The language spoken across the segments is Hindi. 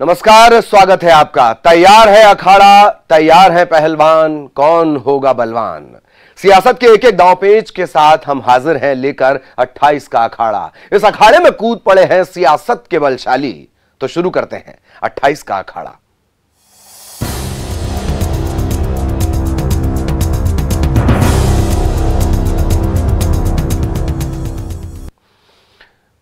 नमस्कार, स्वागत है आपका। तैयार है अखाड़ा, तैयार है पहलवान, कौन होगा बलवान। सियासत के एक एक दांवपेच के साथ हम हाजिर हैं लेकर 28 का अखाड़ा। इस अखाड़े में कूद पड़े हैं सियासत के बलशाली। तो शुरू करते हैं 28 का अखाड़ा।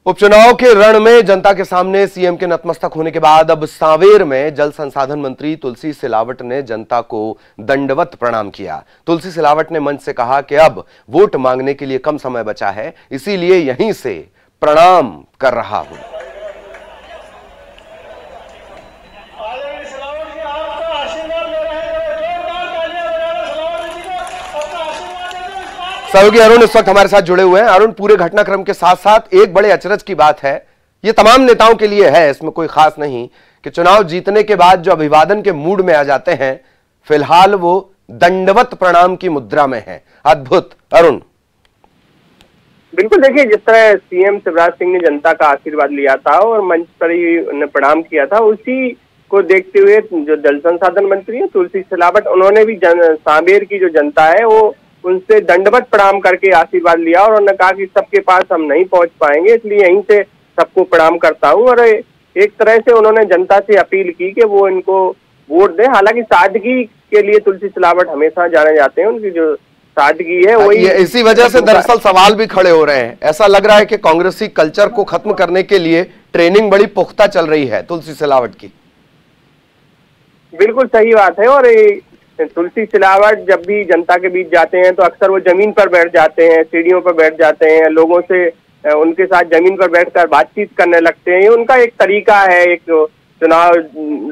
उपचुनाव के रण में जनता के सामने सीएम के नतमस्तक होने के बाद अब सांवेर में जल संसाधन मंत्री तुलसी सिलावट ने जनता को दंडवत प्रणाम किया। तुलसी सिलावट ने मंच से कहा कि अब वोट मांगने के लिए कम समय बचा है, इसीलिए यहीं से प्रणाम कर रहा हूं। सहयोगी अरुण इस वक्त हमारे साथ जुड़े हुए हैं। अरुण, पूरे घटनाक्रम के साथ साथ एक बड़े अचरज की बात है, ये तमाम नेताओं के लिए है, इसमें कोई खास नहीं, कि चुनाव जीतने के बाद जो अभिवादन के मूड में आ जाते हैं, फिलहाल वो दंडवत प्रणाम की मुद्रा में है। अद्भुत। अरुण, बिल्कुल, देखिए, जिस तरह सीएम शिवराज सिंह ने जनता का आशीर्वाद लिया था और मंच पर ही उन्हें प्रणाम किया था, उसी को देखते हुए जो जल संसाधन मंत्री है तुलसी सिलावट, उन्होंने भी सांवेर की जो जनता है वो उनसे दंडवत प्रणाम करके आशीर्वाद लिया और उन्होंने कहा कि सबके पास हम नहीं पहुंच पाएंगे, इसलिए यहीं से सबको प्रणाम करता हूं। और एक तरह से उन्होंने जनता से अपील की कि वो इनको वोट दें। हालांकि सादगी के लिए तुलसी सिलावट हमेशा जाने जाते हैं, उनकी जो सादगी है वही, इसी वजह से दरअसल सवाल भी खड़े हो रहे हैं। ऐसा लग रहा है कि कांग्रेसी कल्चर को खत्म करने के लिए ट्रेनिंग बड़ी पुख्ता चल रही है तुलसी सिलावट की। बिल्कुल सही बात है। और तुलसी सिलावट जब भी जनता के बीच जाते हैं तो अक्सर वो जमीन पर बैठ जाते हैं, सीढ़ियों पर बैठ जाते हैं, लोगों से उनके साथ जमीन पर बैठकर बातचीत करने लगते हैं। ये उनका एक तरीका है, एक चुनाव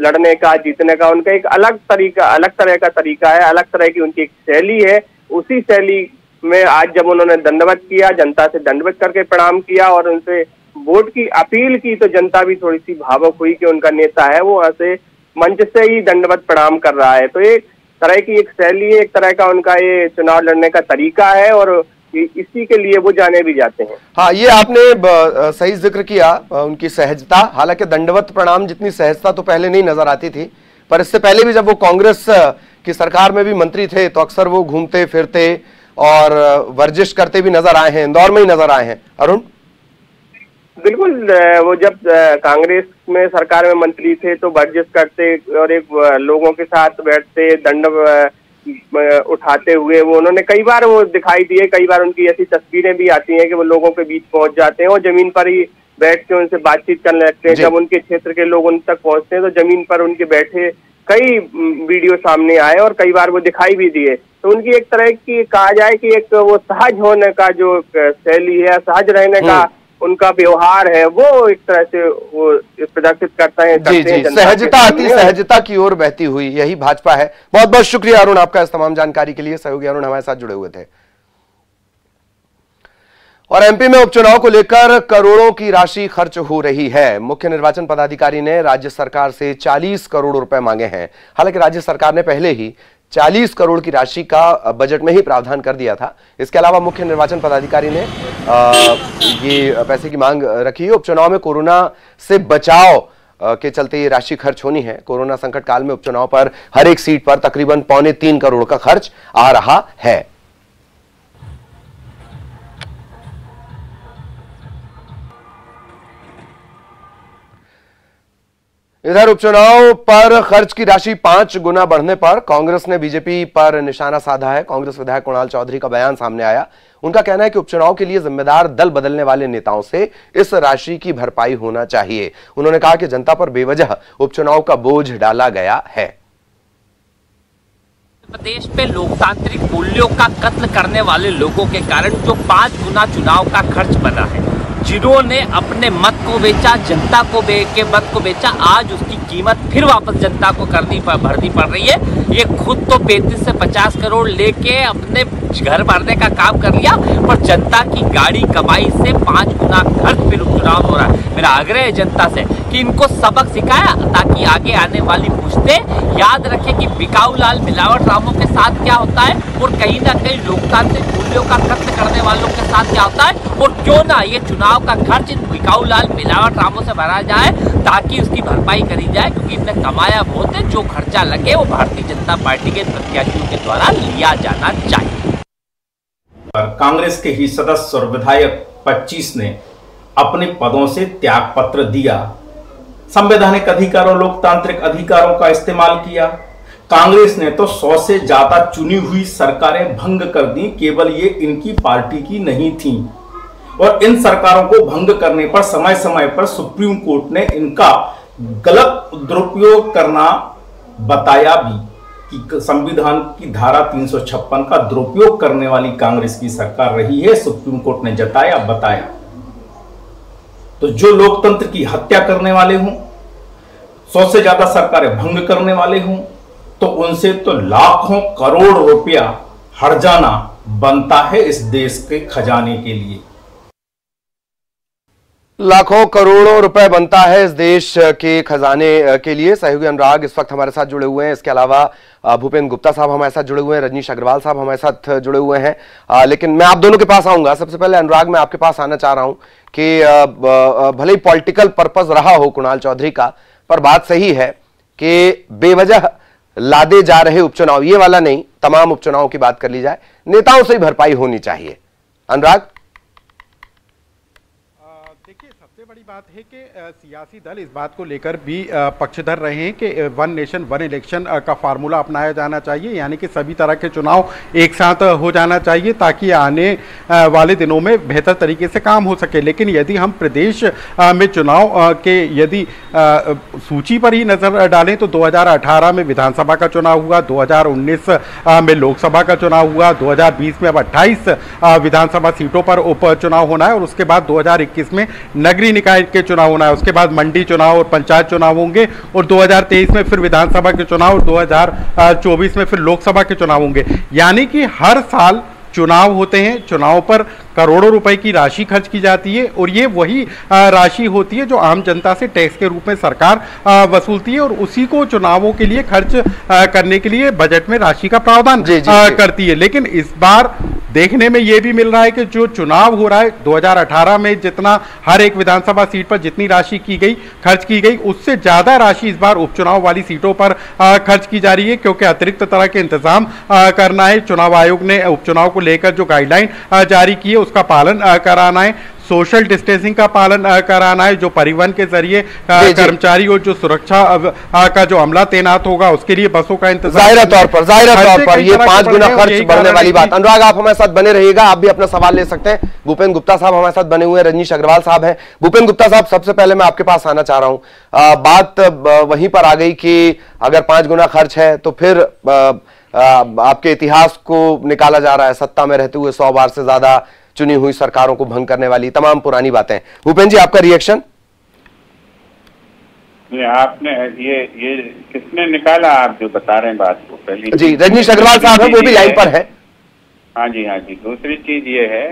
लड़ने का, जीतने का उनका एक अलग तरह का तरीका है, अलग तरह की उनकी एक शैली है। उसी शैली में आज जब उन्होंने दंडवत किया, जनता से दंडवत करके प्रणाम किया और उनसे वोट की अपील की, तो जनता भी थोड़ी सी भावुक हुई कि उनका नेता है वो ऐसे मंच से ही दंडवत प्रणाम कर रहा है। तो एक तरह की एक शैली है, एक तरह का उनका ये चुनाव लड़ने का तरीका है और इसी के लिए वो जाने भी जाते हैं। हाँ, ये आपने सही जिक्र किया उनकी सहजता। हालांकि दंडवत प्रणाम जितनी सहजता तो पहले नहीं नजर आती थी, पर इससे पहले भी जब वो कांग्रेस की सरकार में भी मंत्री थे तो अक्सर वो घूमते फिरते और वर्जिश करते भी नजर आए हैं, इंदौर में ही नजर आए हैं। अरुण, बिल्कुल, वो जब कांग्रेस में सरकार में मंत्री थे तो वर्जिश करते और एक लोगों के साथ बैठते, दंड उठाते हुए वो उन्होंने कई बार वो दिखाई दिए। कई बार उनकी ऐसी तस्वीरें भी आती हैं कि वो लोगों के बीच पहुंच जाते हैं और जमीन पर ही बैठ के उनसे बातचीत करने लगते हैं। जब उनके क्षेत्र के लोग उन तक पहुंचते हैं तो जमीन पर उनके बैठे कई वीडियो सामने आए और कई बार वो दिखाई भी दिए। तो उनकी एक तरह की कहा जाए कि एक वो सहज होने का जो शैली है, सहज रहने का उनका व्यवहार है, वो एक तरह से वो प्रदर्शित करता है। सहजता, अति सहजता की ओर बहती हुई, यही भाजपा है। बहुत बहुत शुक्रिया अरुण आपका इस तमाम जानकारी के लिए। सहयोगी अरुण हमारे साथ जुड़े हुए थे। और एमपी में उपचुनाव को लेकर करोड़ों की राशि खर्च हो रही है। मुख्य निर्वाचन पदाधिकारी ने राज्य सरकार से 40 करोड़ रुपए मांगे हैं। हालांकि राज्य सरकार ने पहले ही 40 करोड़ की राशि का बजट में ही प्रावधान कर दिया था। इसके अलावा मुख्य निर्वाचन पदाधिकारी ने ये पैसे की मांग रखी है। उपचुनाव में कोरोना से बचाव के चलते ये राशि खर्च होनी है। कोरोना संकट काल में उपचुनाव पर हर एक सीट पर तकरीबन 2.25 करोड़ का खर्च आ रहा है। इधर उपचुनाव पर खर्च की राशि 5 गुना बढ़ने पर कांग्रेस ने बीजेपी पर निशाना साधा है। कांग्रेस विधायक कुणाल चौधरी का बयान सामने आया। उनका कहना है कि उपचुनाव के लिए जिम्मेदार दल बदलने वाले नेताओं से इस राशि की भरपाई होना चाहिए। उन्होंने कहा कि जनता पर बेवजह उपचुनाव का बोझ डाला गया है। प्रदेश पे लोकतांत्रिक मूल्यों का कत्ल करने वाले लोगों के कारण जो 5 गुना चुनाव का खर्च बना है, जिन्होंने अपने मत को बेचा, जनता को मत को बेचा, आज उसकी कीमत फिर वापस जनता को भरनी पड़ रही है। ये खुद तो 35 से 50 करोड़ लेके अपने घर भरने का काम कर लिया, पर जनता की गाड़ी कमाई से 5 गुना खर्च फिर उपचुनाव हो रहा है। मेरा आग्रह है जनता से कि इनको सबक सिखाया ताकि आगे आने वाली पुश्तें याद रखें कि बिकाऊ लाल मिलावट रामों के साथ क्या होता है और कहीं ना कहीं लोकतांत्रिक मूल्यों का कत्ल करने वालों के साथ क्या होता है, और क्यों ना ये चुनाव का खर्च इन बिकाऊ लाल मिलावट रामों से भरा जाए ताकि उसकी भरपाई करी जाए, क्योंकि इनने कमाया बहुत है। जो खर्चा लगे वो भारतीय जनता पार्टी के प्रत्याशियों के द्वारा लिया जाना चाहिए। कांग्रेस के ही सदस्य और विधायक 25 ने अपने पदों से त्याग पत्र दिया। संवैधानिक अधिकार और लोकतांत्रिक अधिकारों का इस्तेमाल किया। कांग्रेस ने तो 100 से ज्यादा चुनी हुई सरकारें भंग कर दी, केवल ये इनकी पार्टी की नहीं थी। और इन सरकारों को भंग करने पर समय समय पर सुप्रीम कोर्ट ने इनका गलत दुरुपयोग करना बताया भी कि संविधान की धारा 356 का दुरुपयोग करने वाली कांग्रेस की सरकार रही है, सुप्रीम कोर्ट ने जताया बताया। तो जो लोकतंत्र की हत्या करने वाले हों, 100 से ज्यादा सरकारें भंग करने वाले हों, तो उनसे तो लाखों करोड़ रुपया हर्जाना बनता है इस देश के खजाने के लिए। लाखों करोड़ों रुपए बनता है इस देश के खजाने के लिए। सहयोगी अनुराग इस वक्त हमारे साथ जुड़े हुए हैं। इसके अलावा भूपेंद्र गुप्ता साहब हमारे साथ जुड़े हुए हैं, रजनीश अग्रवाल साहब हमारे साथ जुड़े हुए हैं। लेकिन मैं आप दोनों के पास आऊंगा। सबसे पहले अनुराग, मैं आपके पास आना चाह रहा हूं कि भले ही पॉलिटिकल पर्पस रहा हो कुणाल चौधरी का, पर बात सही है कि बेवजह लादे जा रहे उपचुनाव, ये वाला नहीं, तमाम उपचुनावों की बात कर ली जाए, नेताओं से ही भरपाई होनी चाहिए। अनुराग, देखिए, सबसे बड़ी बात है कि सियासी दल इस बात को लेकर भी पक्षधर रहे हैं कि वन नेशन वन इलेक्शन का फार्मूला अपनाया जाना चाहिए, यानी कि सभी तरह के चुनाव एक साथ हो जाना चाहिए ताकि आने वाले दिनों में बेहतर तरीके से काम हो सके। लेकिन यदि हम प्रदेश में चुनाव के यदि सूची पर ही नजर डालें तो 2018 में विधानसभा का चुनाव हुआ, 2019 में लोकसभा का चुनाव हुआ, 2020 में अब 28 विधानसभा सीटों पर उपचुनाव होना है और उसके बाद 2021 में नगरीय निकाय के चुनाव होना है। उसके बाद मंडी चुनाव और पंचायत चुनाव होंगे और 2023 में फिर विधानसभा के चुनाव और 2024 में फिर लोकसभा के चुनाव होंगे। यानी कि हर साल चुनाव होते हैं, चुनाव पर करोड़ों रुपए की राशि खर्च की जाती है और ये वही राशि होती है जो आम जनता से टैक्स के रूप में सरकार वसूलती है और उसी को चुनावों के लिए खर्च करने के लिए बजट में राशि का प्रावधान करती है। लेकिन इस बार देखने में यह भी मिल रहा है कि जो चुनाव हो रहा है 2018 में जितना हर एक विधानसभा सीट पर जितनी राशि की गई, खर्च की गई, उससे ज्यादा राशि इस बार उपचुनाव वाली सीटों पर खर्च की जा रही है, क्योंकि अतिरिक्त तरह के इंतजाम करना है। चुनाव आयोग ने उपचुनाव को लेकर जो गाइडलाइन जारी की है उसका पालन कराना है, सोशल डिस्टेंसिंग का पालन कराना है, जो परिवहन के जरिए कर्मचारी और जो सुरक्षा का जो अमला तैनात होगा उसके लिए बसों का इंतजाम। जाहिर तौर पर ये 5 गुना खर्च बढ़ने वाली बात। अनुराग, आप हमारे साथ बने रहिएगा, आप भी अपना सवाल ले सकते हैं। भूपेंद्र गुप्ता साहब हमारे साथ बने हुए हैं, रजनीश अग्रवाल साहब हैं। भूपेंद्र गुप्ता साहब, सबसे पहले मैं आपके पास आना चाह रहा हूं। बात वहीं पर आ गई कि अगर 5 गुना खर्च है तो फिर आपके इतिहास को निकाला जा रहा है, सत्ता में रहते हुए 100 बार से ज्यादा चुनी हुई सरकारों को भंग करने वाली तमाम पुरानी बातें। भूपेंद्र जी, आपका रिएक्शन? आपने ये किसने निकाला, आप जो बता रहे हैं बात को? पहले जी, रजनीश अग्रवाल साहब है, वो भी लाइन पर है। हाँ जी, हाँ जी। दूसरी चीज ये है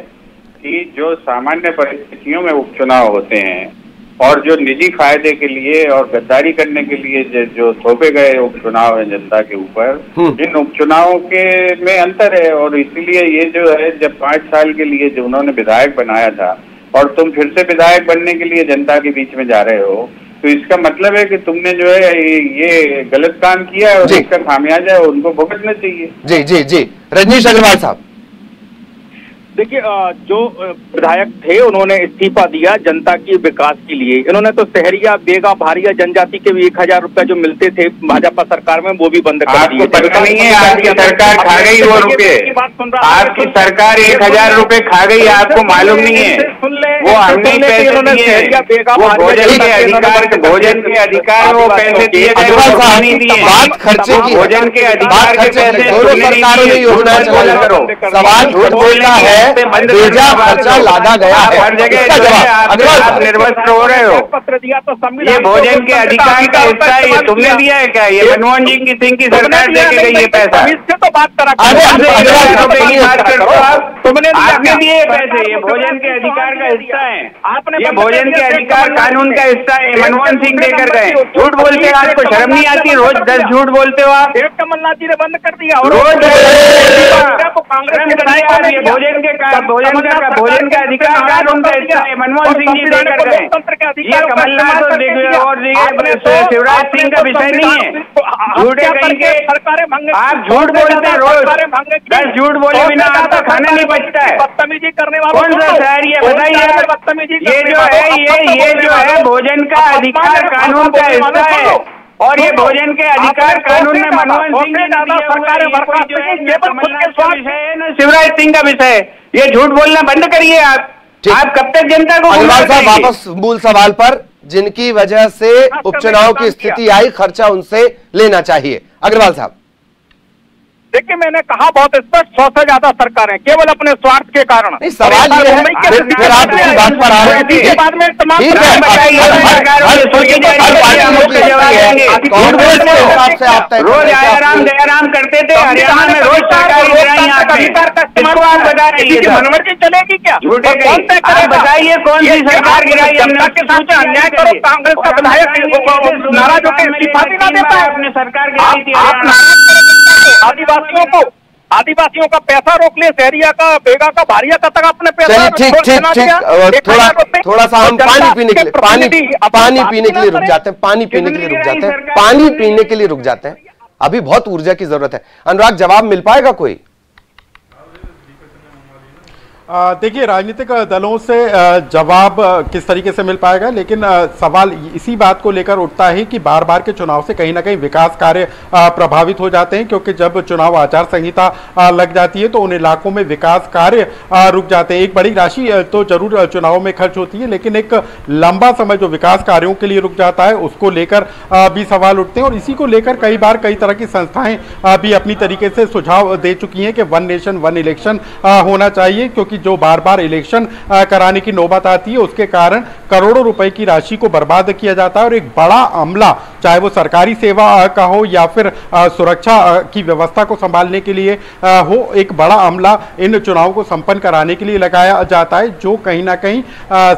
कि जो सामान्य परिस्थितियों में उपचुनाव होते हैं और जो निजी फायदे के लिए और गद्दारी करने के लिए जो थोपे गए उपचुनाव है जनता के ऊपर, इन उपचुनावों के में अंतर है। और इसीलिए ये जो है, जब 5 साल के लिए जो उन्होंने विधायक बनाया था और तुम फिर से विधायक बनने के लिए जनता के बीच में जा रहे हो, तो इसका मतलब है कि तुमने जो है ये गलत काम किया है और इसका खामियाजा उनको भुगतना चाहिए। जी जी जी, रजनीश अग्रवाल साहब। देखिए, जो विधायक थे उन्होंने इस्तीफा दिया जनता की विकास के लिए। इन्होंने तो शहरिया, बेगा, भारिया जनजाति के भी 1000 रुपए जो मिलते थे भाजपा सरकार में, वो भी बंद कर दिए। आपको पता नहीं है, आपकी सरकार खा गई वो रुपए। आपकी सरकार 1000 रुपए खा गई, आपको मालूम नहीं है। वो हमने पैसे दिए, वो भोजन के अधिकार वो पैसे दिए गए, बात खर्चे की, भोजन के अधिकार के पैसे सरकारों ने योजना चलाई करो। सवाल झूठ बोलना है, बेजा खर्चा लादा गया है। हर जगह आप निर्वस्त्र हो रहे हो। पत्र दिया तो ये भोजन के अधिकार का हिस्सा है, ये तुमने दिया है क्या? ये मनमोहन सिंह की सरकार दे के गई ये पैसा। इससे तो बात करा, तुमने दिए पैसे, ये भोजन के अधिकार का हिस्सा है, ये भोजन के अधिकार कानून का हिस्सा है, मनमोहन सिंह देकर गए। झूठ बोलते हो, आपको शर्म नहीं आती? रोज 10 झूठ बोलते हो आप। कमलनाथ जी ने बंद कर दिया और रोज कांग्रेस के भोजन का अधिकार कानून का हिस्सा है, मनमोहन सिंह जी देकर गए। ये कमलनाथ और शिवराज सिंह का विषय नहीं है। झूठे कहीं के आप झूठ बोलते हैं, रोज 10 झूठ बोले बिना आपका खाना नहीं बचता है। बदतमीजी करने वाला कौन सा शहर ये बताइए? बदतमीजी ये जो है भोजन का अधिकार कानून का हिस्सा है, और ये भोजन के अधिकार कानून में मनमोहन सिंह ने शिवराज सिंह का विषय है। ये झूठ बोलना बंद करिए आप कब तक जनता को? अग्रवाल साहब, वापस मूल सवाल पर, जिनकी वजह से उपचुनाव की स्थिति आई, खर्चा उनसे लेना चाहिए। अग्रवाल साहब, देखिए मैंने कहा बहुत स्पष्ट, 100 से ज्यादा सरकारें केवल अपने स्वार्थ के कारण। सवाल ये है, फिर आप इसी बात पर आ रहे हैं। बाद में तमाम रोज आयाराम दयाराम करते थे, हरियाणा में रोज सरकारी मनोवर्जी चलेगी क्या? बताइए कौन सी सरकार गिराई? अन्याय करो, कांग्रेस का विधायक नाराज होकर इस्तीफा भी ना देता है। अपने सरकार गिराई थी। आदिवासियों का पैसा रोक ले, सहरिया का, बेगा का, भारिया का तक अपने पैसा। ठीक, थोड़ा सा हम पानी पीने के लिए पानी पीने के लिए रुक जाते हैं। पानी पीने के लिए रुक जाते हैं। अभी बहुत ऊर्जा की जरूरत है। अनुराग, जवाब मिल पाएगा कोई? देखिए, राजनीतिक दलों से जवाब किस तरीके से मिल पाएगा, लेकिन सवाल इसी बात को लेकर उठता है कि बार बार के चुनाव से कहीं ना कहीं विकास कार्य प्रभावित हो जाते हैं, क्योंकि जब चुनाव आचार संहिता लग जाती है तो उन इलाकों में विकास कार्य रुक जाते हैं। एक बड़ी राशि तो जरूर चुनाव में खर्च होती है, लेकिन एक लंबा समय जो विकास कार्यों के लिए रुक जाता है, उसको लेकर भी सवाल उठते हैं। और इसी को लेकर कई बार कई तरह की संस्थाएं भी अपनी तरीके से सुझाव दे चुकी हैं कि 1 नेशन 1 इलेक्शन होना चाहिए, क्योंकि जो बार बार इलेक्शन कराने की नौबत आती है उसके कारण करोड़ों रुपए की राशि को बर्बाद किया जाता है। और एक बड़ा अमला, चाहे वो सरकारी सेवा का हो या फिर सुरक्षा की व्यवस्था को संभालने के लिए हो, एक बड़ा अमला इन चुनाव को संपन्न कराने के लिए लगाया जाता है, जो कहीं ना कहीं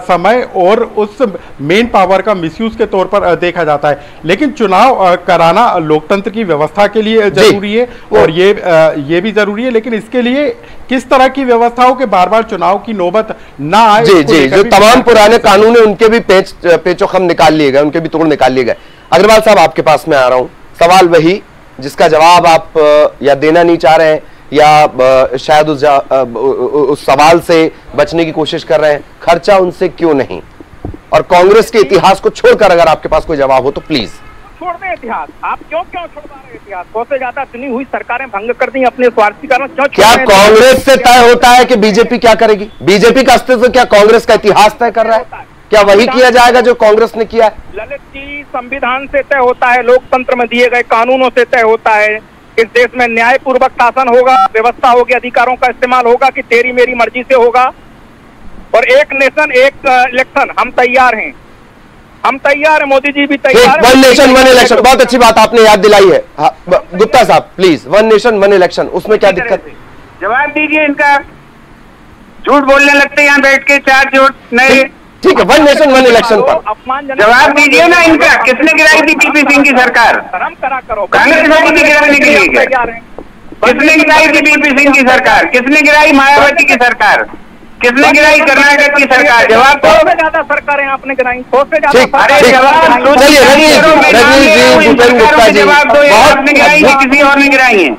समय और उस मेन पावर का मिसयूज के तौर पर देखा जाता है। लेकिन चुनाव कराना लोकतंत्र की व्यवस्था के लिए जरूरी है, और ये भी जरूरी है, लेकिन इसके लिए किस तरह की व्यवस्थाओं के बार बार चुनाव की नौबत ना आए। जी, जो तमाम पुराने कानून है उनके भी पेचोखम निकाल लिए गए, उनके भी तोड़ निकाल लिए गए। अग्रवाल साहब, आपके पास मैं आ रहा हूं। सवाल वही जिसका जवाब आप या देना नहीं चाह रहे हैं या शायद उस सवाल से बचने की कोशिश कर रहे हैं, खर्चा उनसे क्यों नहीं? और कांग्रेस के इतिहास को छोड़कर अगर आपके पास कोई जवाब हो तो प्लीज। छोड़ दें इतिहास, आप क्यों छोड़वा रहे इतिहास? 100 से ज्यादा चुनी हुई सरकारें भंग कर दी अपने स्वार्थ के कारण। क्या कांग्रेस से तय होता है कि बीजेपी क्या करेगी? बीजेपी का अस्तित्व क्या कांग्रेस का इतिहास तय कर रहा है? क्या वही किया जाएगा जो कांग्रेस ने किया है? ललित जी, संविधान से तय होता है, लोकतंत्र में दिए गए कानूनों से तय होता है। इस देश में न्यायपूर्वक शासन होगा, व्यवस्था होगी, अधिकारों का इस्तेमाल होगा कि तेरी मेरी मर्जी से होगा। और 1 नेशन 1 इलेक्शन, हम तैयार हैं, हम तैयार हैं, मोदी जी भी तैयार हैं। 1 नेशन 1 इलेक्शन, बहुत अच्छी बात आपने याद दिलाई है। गुप्ता साहब प्लीज, 1 नेशन 1 इलेक्शन, उसमें क्या दिक्कत? जवाब दीजिए इनका। झूठ बोलने लगते यहाँ बैठ के, 4 झूठ नहीं। ठीक है, 1 नेशन 1 इलेक्शन पर जवाब दीजिए ना इनका। किसने गिराई थी पीपी सिंह की सरकार? कांग्रेस पार्टी की गिराने के लिए। किसने गिराई थी पीपी सिंह की सरकार? किसने गिराई मायावती की सरकार? किसने गिराई कर्नाटक की सरकार? जवाब तो ज्यादा सरकारें आपने गिराई। जवाब दो, आपने गिराई है किसी और ने गिराई है?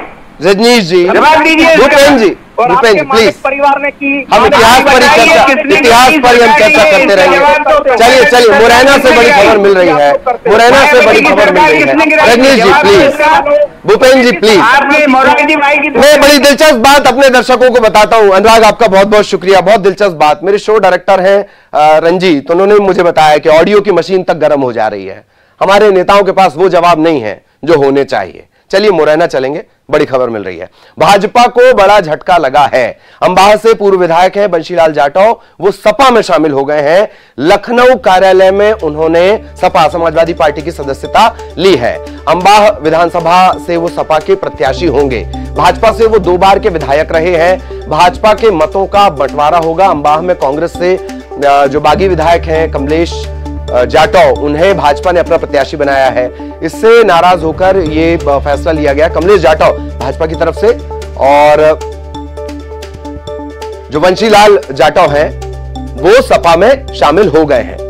रजनीश जी जवाब दीजिए। भूपेंद्र जी प्लीज, परिवार ने की। हम इतिहास पर हम चर्चा करते रहेंगे। चलिए, मुरैना से बड़ी खबर मिल रही है, मुरैना से बड़ी खबर मिल रही है। रजनीश जी प्लीज, भूपेंद्र जी प्लीज। मैं बड़ी दिलचस्प बात अपने दर्शकों को बताता हूं। अनुराग, आपका बहुत बहुत शुक्रिया, बहुत दिलचस्प बात। मेरे शो डायरेक्टर हैं रंजीत, उन्होंने मुझे बताया कि ऑडियो की मशीन तक गर्म हो जा रही है। हमारे नेताओं के पास वो जवाब नहीं है जो होने चाहिए। चलिए मुरैना चलेंगे, बड़ी खबर मिल रही है। भाजपा को बड़ा झटका लगा है। अंबाह से पूर्व विधायक हैं बंशीलाल जाटव, वो सपा में शामिल हो गए हैं। लखनऊ कार्यालय में उन्होंने सपा समाजवादी पार्टी की सदस्यता ली है। अंबाह विधानसभा से वो सपा के प्रत्याशी होंगे। भाजपा से वो 2 बार के विधायक रहे हैं। भाजपा के मतों का बंटवारा होगा। अंबाह में कांग्रेस से जो बागी विधायक हैं कमलेश जाटव, उन्हें भाजपा ने अपना प्रत्याशी बनाया है। इससे नाराज होकर ये फैसला लिया गया कमलेश जाटव भाजपा की तरफ से, और जो वंशीलाल जाटव हैं वो सपा में शामिल हो गए हैं।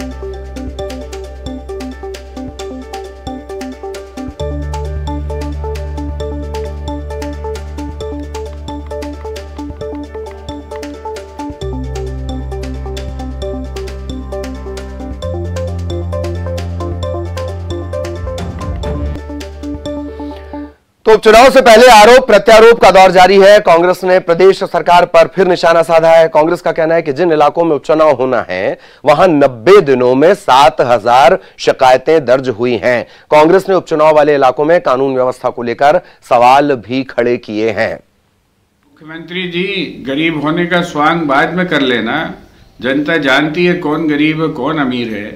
तो उपचुनाव से पहले आरोप प्रत्यारोप का दौर जारी है। कांग्रेस ने प्रदेश सरकार पर फिर निशाना साधा है। कांग्रेस का कहना है कि जिन इलाकों में उपचुनाव होना है वहां 90 दिनों में 7000 शिकायतें दर्ज हुई हैं। कांग्रेस ने उपचुनाव वाले इलाकों में कानून व्यवस्था को लेकर सवाल भी खड़े किए हैं। मुख्यमंत्री जी, गरीब होने का स्वांग बाद में कर लेना, जनता जानती है कौन गरीब है कौन अमीर है।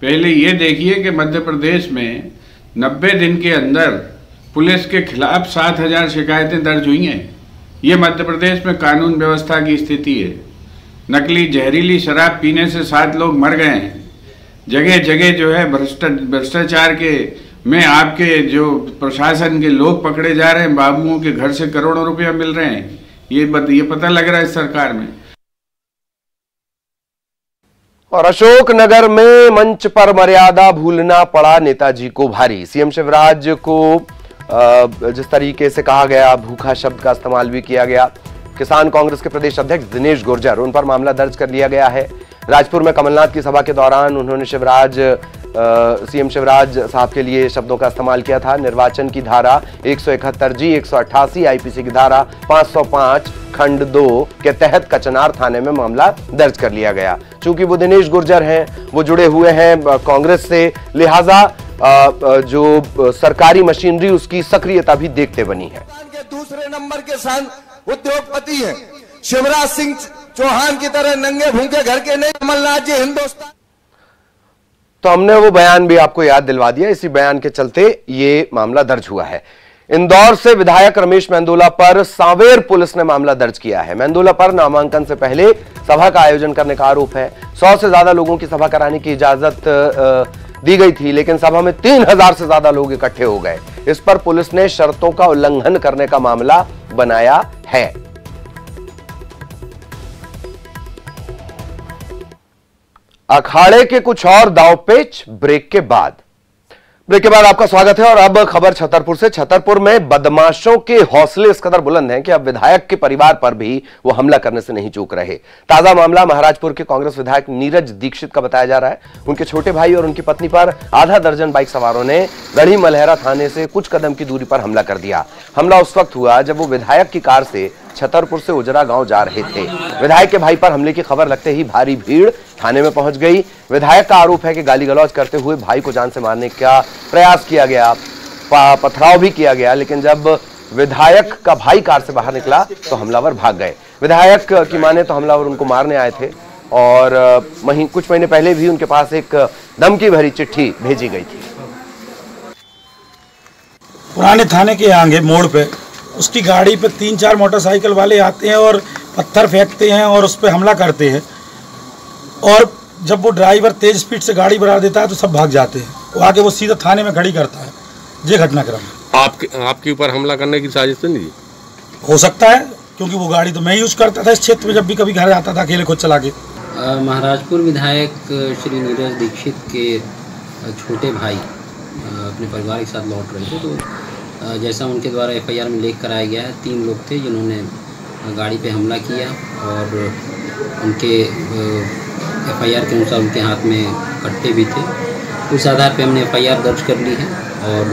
पहले ये देखिए कि मध्य प्रदेश में 90 दिन के अंदर पुलिस के खिलाफ 7000 शिकायतें दर्ज हुई हैं। ये मध्य प्रदेश में कानून व्यवस्था की स्थिति है। नकली जहरीली शराब पीने से 7 लोग मर गए हैं। जगह जगह जो है भ्रष्टाचार के में आपके जो प्रशासन के लोग पकड़े जा रहे हैं, बाबुओं के घर से करोड़ों रुपया मिल रहे हैं। ये पता लग रहा है इस सरकार में। और अशोकनगर में मंच पर मर्यादा भूलना पड़ा नेताजी को भारी। सीएम शिवराज को जिस तरीके से कहा गया, भूखा शब्द का इस्तेमाल भी किया गया। किसान कांग्रेस के प्रदेश अध्यक्ष दिनेश गुर्जर, उन पर मामला दर्ज कर लिया गया है। राजपुर में कमलनाथ की सभा के दौरान उन्होंने सीएम शिवराज साहब के लिए शब्दों का इस्तेमाल किया था। निर्वाचन की धारा 171G, 188, आईपीसी की धारा 505 खंड 2 के तहत कचनार थाने में मामला दर्ज कर लिया गया। चूंकि वो दिनेश गुर्जर हैं, वो जुड़े हुए हैं कांग्रेस से, लिहाजा जो सरकारी मशीनरी उसकी सक्रियता भी देखते बनी है। दूसरे नंबर के उद्योगपति हैं शिवराज सिंह चौहान की तरह नंगे भूखे घर के नहीं, कमलनाथ जी हिंदुस्तान। तो हमने वो बयान भी आपको याद दिलवा दिया। इसी बयान के चलते ये मामला दर्ज हुआ है। इंदौर से विधायक रमेश मेंदोला पर सांवेर पुलिस ने मामला दर्ज किया है। मेंदोला पर नामांकन से पहले सभा का आयोजन करने का आरोप है। 100 से ज्यादा लोगों की सभा कराने की इजाजत दी गई थी, लेकिन सभा में 3000 से ज्यादा लोग इकट्ठे हो गए। इस पर पुलिस ने शर्तों का उल्लंघन करने का मामला बनाया है। अखाड़े के कुछ और दांवपेच ब्रेक के बाद आपका स्वागत है। और अब खबर छतरपुर से। छतरपुर में बदमाशों के हौसले इस कदर बुलंद हैं कि अब विधायक के परिवार पर भी वो हमला करने से नहीं चूक रहे। ताजा मामला महाराजपुर के कांग्रेस विधायक नीरज दीक्षित का बताया जा रहा है। उनके छोटे भाई और उनकी पत्नी पर आधा दर्जन बाइक सवारों ने गढ़ी मलहरा थाने से कुछ कदम की दूरी पर हमला कर दिया। हमला उस वक्त हुआ जब वो विधायक की कार से छतरपुर से उजरा गांव जा रहे थे। विधायक के भाई पर हमले की खबर लगते ही भारी भीड़ थाने में पहुंच गई। विधायक का आरोप है कि गाली गलौज करते हुए भाई को जान से मारने का प्रयास किया गया, पथराव भी किया गया, लेकिन जब विधायक का भाई कार से बाहर निकला तो हमलावर भाग गए। विधायक की माने तो हमलावर उनको मारने आए थे और कुछ महीने पहले भी उनके पास एक धमकी भरी चिट्ठी भेजी गई थी। पुराने थाने के आगे मोड़ पे उसकी गाड़ी पे 3-4 मोटरसाइकिल वाले आते हैं और पत्थर फेंकते हैं और उस पर हमला करते हैं। और जब वो ड्राइवर तेज स्पीड से गाड़ी बढ़ा देता है तो सब भाग जाते हैं। वो आके वो सीधा थाने में खड़ी करता है। ये घटनाक्रम आपके ऊपर हमला करने की साजिश तो नहीं थी? हो सकता है, क्योंकि वो गाड़ी तो मैं यूज करता था इस क्षेत्र में, जब भी कभी घर आता था अकेले खुद चला के। महाराजपुर विधायक श्री नीरज दीक्षित के छोटे भाई अपने परिवार के साथ लौट रहे थे, तो जैसा उनके द्वारा FIR में लिख कराया गया है, 3 लोग थे जिन्होंने गाड़ी पे हमला किया और उनके FIR के अनुसार उनके हाथ में कट्टे भी थे। उस आधार पे हमने FIR दर्ज कर ली है और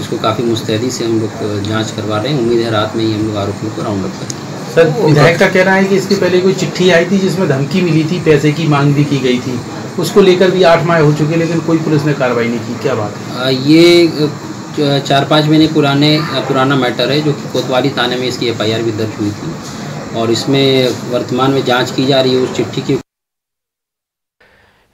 इसको काफ़ी मुस्तैदी से हम लोग जांच करवा रहे हैं। उम्मीद है रात में ही हम लोग आरोपियों को राउंड अप करेंगे। सर, विधायक का कहना है कि इसके पहले कोई चिट्ठी आई थी जिसमें धमकी मिली थी, पैसे की मांग भी की गई थी, उसको लेकर भी 8 माह हो चुके लेकिन कोई पुलिस ने कार्रवाई नहीं की। क्या बात है? ये 4-5 महीने पुराना मैटर है जो कि कोतवाली थाने में इसकी FIR भी दर्ज हुई थी और इसमें वर्तमान में जांच की जा रही है उस चिट्ठी की।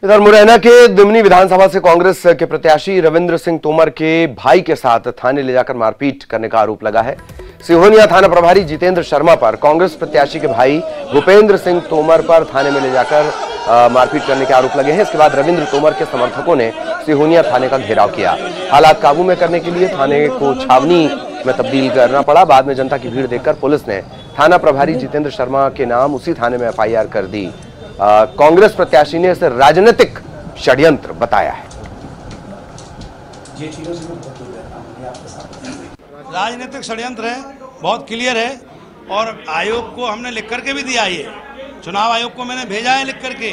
इधर मुरैना के दुमनी विधानसभा से कांग्रेस के प्रत्याशी रविंद्र सिंह तोमर के भाई के साथ थाने ले जाकर मारपीट करने का आरोप लगा है। सिहोनिया थाना प्रभारी जितेंद्र शर्मा पर कांग्रेस प्रत्याशी के भाई भूपेंद्र सिंह तोमर पर थाने में ले जाकर मारपीट करने के आरोप लगे हैं। इसके बाद रविंद्र तोमर के समर्थकों ने सिहोनिया थाने का घेराव किया। हालात काबू में करने के लिए थाने को छावनी में तब्दील करना पड़ा। बाद में जनता की भीड़ देखकर पुलिस ने थाना प्रभारी जितेंद्र शर्मा के नाम उसी थाने में एफआईआर कर दी। कांग्रेस प्रत्याशी ने इसे राजनीतिक षड्यंत्र बताया है। राजनीतिक षड्यंत्र है, बहुत क्लियर है और आयोग को हमने लिख करके भी दिया। ये चुनाव आयोग को मैंने भेजा है लिख करके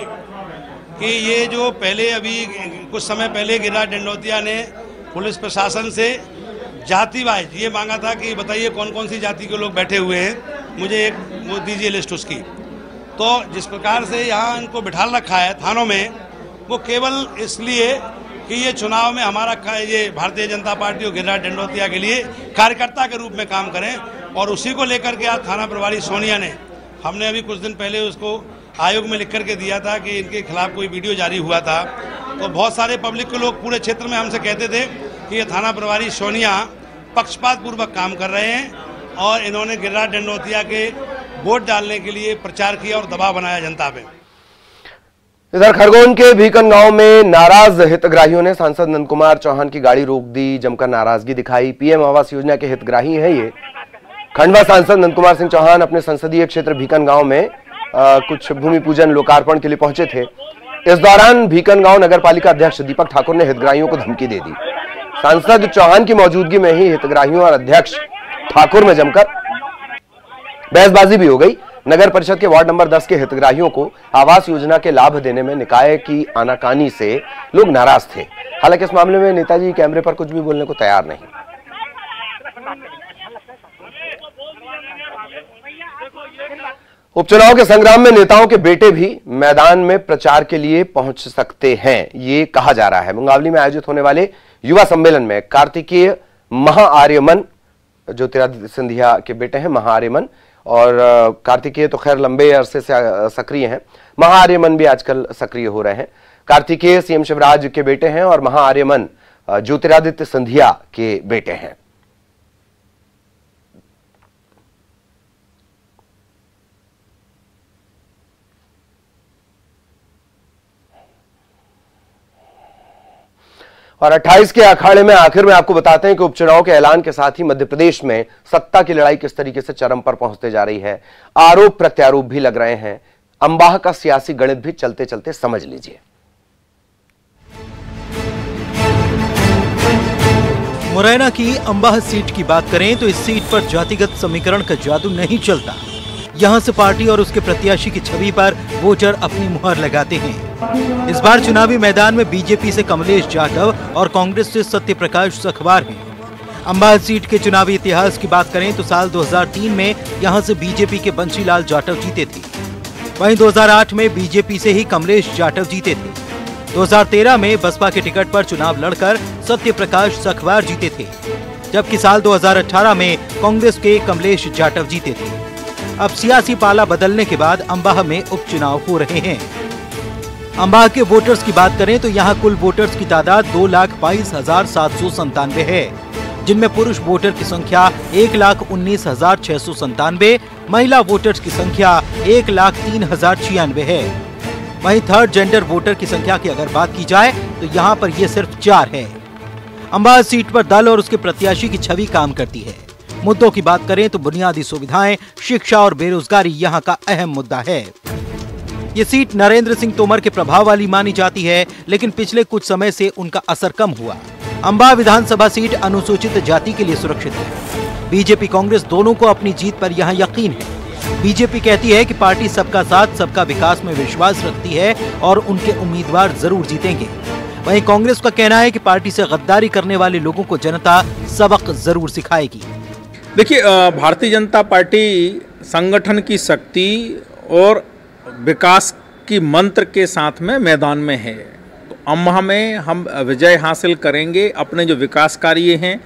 कि ये जो पहले अभी कुछ समय पहले गिरिराज दंडोतिया ने पुलिस प्रशासन से जाति वाइज ये मांगा था कि बताइए कौन कौन सी जाति के लोग बैठे हुए हैं, मुझे एक वो दीजिए लिस्ट उसकी। तो जिस प्रकार से यहाँ इनको बिठाल रखा है थानों में, वो केवल इसलिए कि ये चुनाव में हमारा ये भारतीय जनता पार्टी और गिरिराज दंडोतिया के लिए कार्यकर्ता के रूप में काम करें। और उसी को लेकर के आज थाना प्रभारी सोनिया ने, हमने अभी कुछ दिन पहले उसको आयोग में लिख करके दिया था कि इनके खिलाफ कोई वीडियो जारी हुआ था। तो बहुत सारे पब्लिक के लोग पूरे क्षेत्र में हमसे कहते थे कि ये थाना प्रभारी सोनिया पक्षपात पूर्वक काम कर रहे हैं और इन्होंने गिरिराज दंडोतिया के वोट डालने के लिए प्रचार किया और दबाव बनाया जनता पे। इधर खरगोन के भीकन गांव में नाराज हितग्राहियों ने सांसद नंद कुमार चौहान की गाड़ी रोक दी, जमकर नाराजगी दिखाई। पीएम आवास योजना के हितग्राही हैं ये। खंडवा सांसद नंद कुमार सिंह चौहान अपने संसदीय क्षेत्र भीकन गांव में कुछ भूमि पूजन लोकार्पण के लिए पहुंचे थे। इस दौरान भीकन गांव नगर पालिका अध्यक्ष दीपक ठाकुर ने हितग्राहियों को धमकी दे दी। सांसद चौहान की मौजूदगी में ही हितग्राहियों और अध्यक्ष ठाकुर में जमकर बहसबाजी भी हो गई। नगर परिषद के वार्ड नंबर 10 के हितग्राहियों को आवास योजना के लाभ देने में निकाय की आनाकानी से लोग नाराज थे। हालांकि इस मामले में नेताजी कैमरे पर कुछ भी बोलने को तैयार नहीं। उपचुनाव के संग्राम में नेताओं के बेटे भी मैदान में प्रचार के लिए पहुंच सकते हैं, ये कहा जा रहा है। मुंगावली में आयोजित होने वाले युवा सम्मेलन में कार्तिकेय महाआर्यमन, ज्योतिरादित्य सिंधिया के बेटे हैं महाआर्यमन, और कार्तिकेय तो खैर लंबे अरसे से सक्रिय हैं, महाआर्यमन भी आजकल सक्रिय हो रहे हैं। कार्तिकेय सीएम शिवराज के बेटे हैं और महाआर्यमन ज्योतिरादित्य सिंधिया के बेटे हैं। और 28 के अखाड़े में आखिर में आपको बताते हैं कि उपचुनाव के ऐलान के साथ ही मध्य प्रदेश में सत्ता की लड़ाई किस तरीके से चरम पर पहुंचते जा रही है। आरोप प्रत्यारोप भी लग रहे हैं। अंबाह का सियासी गणित भी चलते चलते समझ लीजिए। मुरैना की अंबाह सीट की बात करें तो इस सीट पर जातिगत समीकरण का जादू नहीं चलता। यहाँ से पार्टी और उसके प्रत्याशी की छवि पर वोटर अपनी मुहर लगाते हैं। इस बार चुनावी मैदान में बीजेपी से कमलेश जाटव और कांग्रेस से सत्य प्रकाश सखवार हैं। अंबाह सीट के चुनावी इतिहास की बात करें तो साल 2003 में यहाँ से बीजेपी के बंशीलाल जाटव जीते थे। वहीं 2008 में बीजेपी से ही कमलेश जाटव जीते थे। 2013 में बसपा के टिकट पर चुनाव लड़कर सत्य प्रकाश सखवार जीते थे, जबकि साल 2018 में कांग्रेस के कमलेश जाटव जीते थे। अब सियासी पाला बदलने के बाद अंबाह में उपचुनाव हो रहे हैं। अंबाह के वोटर्स की बात करें तो यहाँ कुल वोटर्स की तादाद 2,22,797 है, जिनमें पुरुष वोटर की संख्या 1,19,697, महिला वोटर्स की संख्या 1,03,096 है। वहीं थर्ड जेंडर वोटर की संख्या की अगर बात की जाए तो यहाँ पर ये सिर्फ 4 है। अंबाह सीट पर दल और उसके प्रत्याशी की छवि काम करती है। मुद्दों की बात करें तो बुनियादी सुविधाएं, शिक्षा और बेरोजगारी यहाँ का अहम मुद्दा है। ये सीट नरेंद्र सिंह तोमर के प्रभाव वाली मानी जाती है, लेकिन पिछले कुछ समय से उनका असर कम हुआ। अंबाह विधानसभा सीट अनुसूचित जाति के लिए सुरक्षित है। बीजेपी कांग्रेस दोनों को अपनी जीत पर यहाँ यकीन है। बीजेपी कहती है कि पार्टी सबका साथ सबका विकास में विश्वास रखती है और उनके उम्मीदवार जरूर जीतेंगे। वहीं कांग्रेस का कहना है कि पार्टी से गद्दारी करने वाले लोगों को जनता सबक जरूर सिखाएगी। देखिए, भारतीय जनता पार्टी संगठन की शक्ति और विकास की मंत्र के साथ में मैदान में है। तो अंबाह में हम विजय हासिल करेंगे। अपने जो विकास कार्य हैं,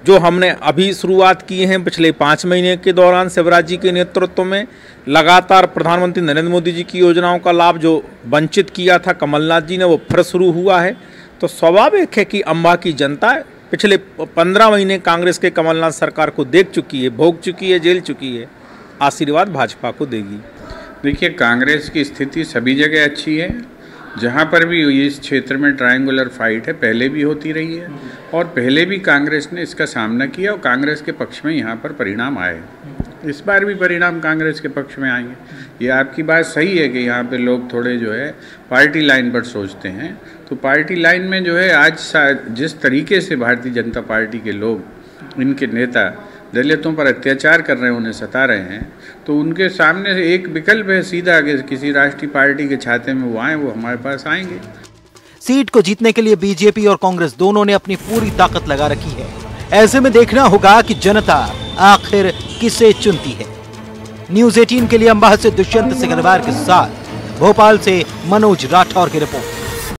जो हमने अभी शुरुआत की हैं पिछले 5 महीने के दौरान शिवराज जी के नेतृत्व में, लगातार प्रधानमंत्री नरेंद्र मोदी जी की योजनाओं का लाभ जो वंचित किया था कमलनाथ जी ने, वो फिर शुरू हुआ है। तो स्वाभाविक है कि अंबाह की जनता पिछले 15 महीने कांग्रेस के कमलनाथ सरकार को देख चुकी है, भोग चुकी है, झेल चुकी है। आशीर्वाद भाजपा को देगी। देखिए, कांग्रेस की स्थिति सभी जगह अच्छी है। जहाँ पर भी इस क्षेत्र में ट्रायंगुलर फाइट है, पहले भी होती रही है और पहले भी कांग्रेस ने इसका सामना किया और कांग्रेस के पक्ष में यहाँ पर परिणाम आए। इस बार भी परिणाम कांग्रेस के पक्ष में आएंगे। ये आपकी बात सही है कि यहाँ पे लोग थोड़े जो है पार्टी लाइन पर सोचते हैं, तो पार्टी लाइन में जो है आज जिस तरीके से भारतीय जनता पार्टी के लोग, इनके नेता दलितों पर अत्याचार कर रहे हैं, उन्हें सता रहे हैं, तो उनके सामने एक विकल्प है सीधा कि किसी राष्ट्रीय पार्टी के छाते में वो आए, वो हमारे पास आएंगे। सीट को जीतने के लिए बीजेपी और कांग्रेस दोनों ने अपनी पूरी ताकत लगा रखी है। ऐसे में देखना होगा कि जनता आखिर किसे चुनती है। न्यूज़ 18 के लिए अंबाह से दुष्यंत सिकरवार के साथ भोपाल से मनोज राठौर की रिपोर्ट।